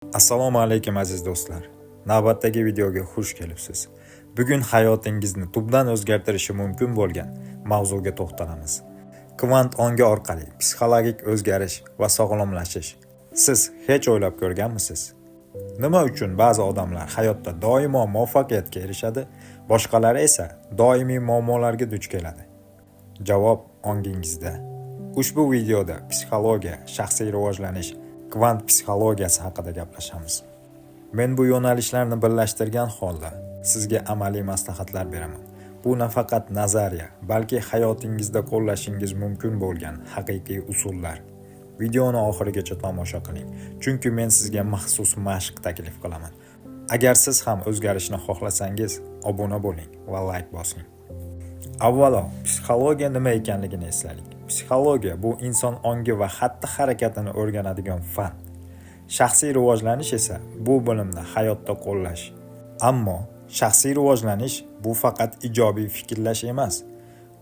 Assalomu alaykum aziz do'stlar. Navbatdagi videoga xush kelibsiz. Bugun hayotingizni tubdan o'zgartirishi mumkin bo'lgan mavzuga to'xtalamiz. Kvant ongi orqali psixologik o'zgarish va sog'lomlashish. Siz hech o'ylab ko'rganmisiz? Nima uchun ba'zi odamlar hayotda doimo muvaffaqiyatga erishadi, boshqalari esa doimiy muammolarga duch keladi? Javob ongingizda. Ushbu videoda psixologiya, shaxsiy rivojlanish, kvant psixologiyasi haqida gaplashamiz. Men bu yo'nalishlarni birlashtirgan holda sizga amaliy maslahatlar beraman. Bu nafaqat nazariya, balki hayotingizda qo'llashingiz mumkin bo'lgan haqiqiy usullar. Videoni oxirigacha tomosha qiling, chunki men sizga maxsus mashq taklif qilaman. Agar siz ham o'zgarishni xohlasangiz, obuna bo'ling va like bosing. Avvalo, psixologiya nima ekanligini eslaylik. Psixologiya bu inson ongi va xatti-harakatini o'rganadigan fan. Shaxsiy rivojlanish esa bu bilimni hayotda qo'llash. Ammo shaxsiy rivojlanish bu faqat ijobiy fikrlash emas.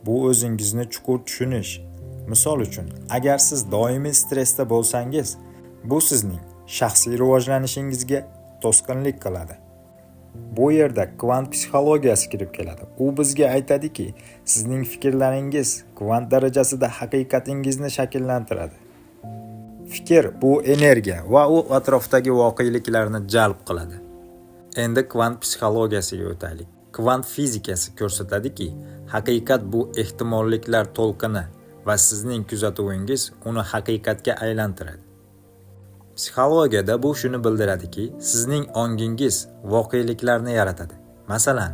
Bu o'zingizni chuqur tushunish. Misol uchun, agar siz doimiy stressda bo'lsangiz, bu sizning shaxsiy rivojlanishingizga to'sqinlik qiladi. Bu yerda kvant psixologiyasi kirib keladi. U bizga aytadiki, sizning fikrlaringiz kvant darajasida haqiqatingizni shakllantiradi. Fikr bu energiya va u atrofdagi voqeliklarni jalb qiladi. Endi kvant psixologiyasiga o'taylik. Kvant fizikasi ko'rsatadiki, haqiqat bu ehtimolliklar to'lqini va sizning kuzatuvingiz uni haqiqatga aylantiradi. Psixologiyada bu shuni bildiradiki, sizning ongingiz voqeliklarni yaratadi. Masalan,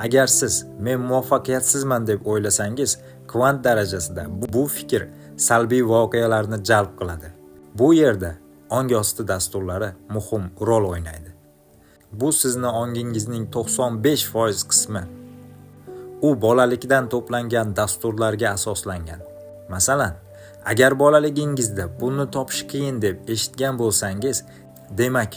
agar siz men muvaffaqiyatsizman deb o'ylasangiz, kvant darajasida bu fikr salbiy voqealarni jalb qiladi. Bu yerda ongi osti dasturlari muhim rol o'ynaydi. Bu sizni ongingizning 95% qismi. U bolalikdan to'plangan dasturlarga asoslangan. Masalan, agar bolaligingizda buni topish qiyin deb eshitgan bo'lsangiz, demak,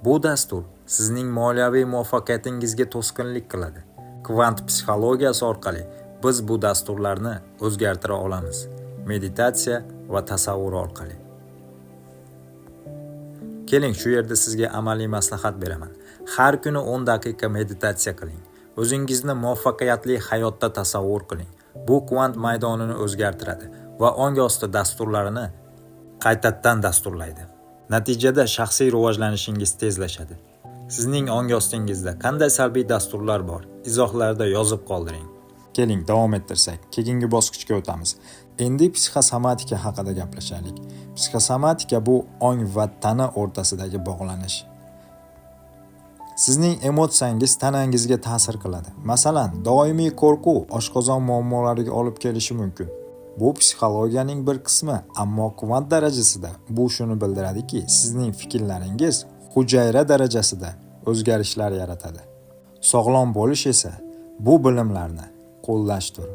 bu dastur sizning moliyaviy muvaffaqiyatingizga to'sqinlik qiladi. Kvant psixologiyasi orqali biz bu dasturlarni o'zgartira olamiz. Meditatsiya va tasavvur orqali. Keling, shu yerda sizga amaliy maslahat beraman. Har kuni 10 daqiqa meditatsiya qiling. O'zingizni muvaffaqiyatli hayotda tasavvur qiling. Bu kvant maydonini o'zgartiradi va ongi osti dasturlarini qaytadan dasturlaydi. Natijada shaxsiy rivojlanishingiz tezlashadi. Sizning ongi ostingizda qanday salbiy dasturlar bor? Izohlarda yozib qoldiring. Keling, davom ettirsak, keyingi bosqichga o'tamiz. Endi psixosomatika haqida gaplashaylik. Psixosomatika bu ong va tana o'rtasidagi bog'lanish. Sizning emotsiyangiz tanangizga ta'sir qiladi. Masalan, doimiy qo'rquv oshqozon muammolariga olib kelishi mumkin. Bu psixologiyaning bir qismi, ammo kvant darajasida bu shuni bildiradiki, sizning fikrlaringiz hujayra darajasida o'zgarishlar yaratadi. Sog'lom bo'lish esa bu bilimlarni qo'llashdir.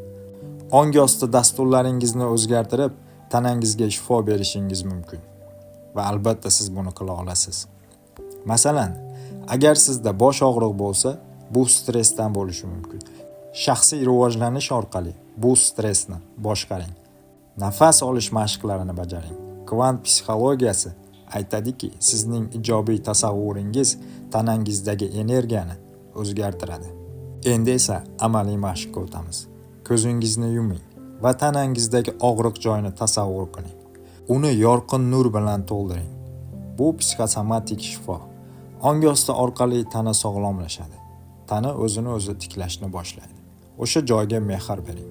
Ongi osti dasturlaringizni o'zgartirib, tanangizga shifo berishingiz mumkin. Va albatta siz buni qila olasiz. Masalan, agar sizda bosh og'riq bo'lsa, bu stressdan bo'lishi mumkin. Shaxsiy rivojlanish orqali bu stressni boshqaring. Nafas olish mashqlarini bajaring. Kvant psixologiyasi aytadiki, sizning ijobiy tasavvuringiz tanangizdagi energiyani o'zgartiradi. Endi esa amaliy mashqqa o'tamiz. Ko'zingizni yuming va tanangizdagi og'riq joyini tasavvur qiling. Uni yorqin nur bilan to'ldiring. Bu psixosomatik shifo. Ongi osti orqali tana sog'lomlashadi. Tana o'zini o'zi tiklashni boshlaydi. O'sha joyga mehr bering.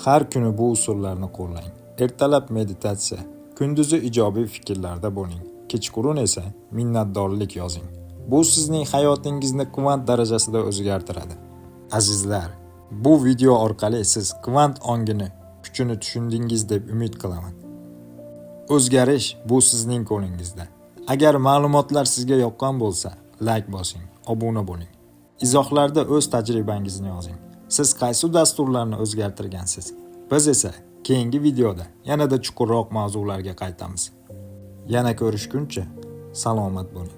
Har kuni bu usullarni qo'llang. Ertalab meditatsiya, kunduzi ijobiy fikrlarda bo'ling. Kechqurun esa minnatdorlik yozing. Bu sizning hayotingizni kvant darajasida o'zgartiradi. Azizlar, bu video orqali siz kvant ongini kuchini tushundingiz deb umid qilaman. O'zgarish bu sizning qo'lingizda. Agar ma'lumotlar sizga yoqqan bo'lsa, like bosing, obuna bo'ling. Izohlarda o'z tajribangizni yozing. Siz qaysi dasturlarni o'zgartirgansiz? Biz esa keyingi videoda yanada chuqurroq mavzularga qaytamiz. Yana ko'rishguncha salomat bo'ling.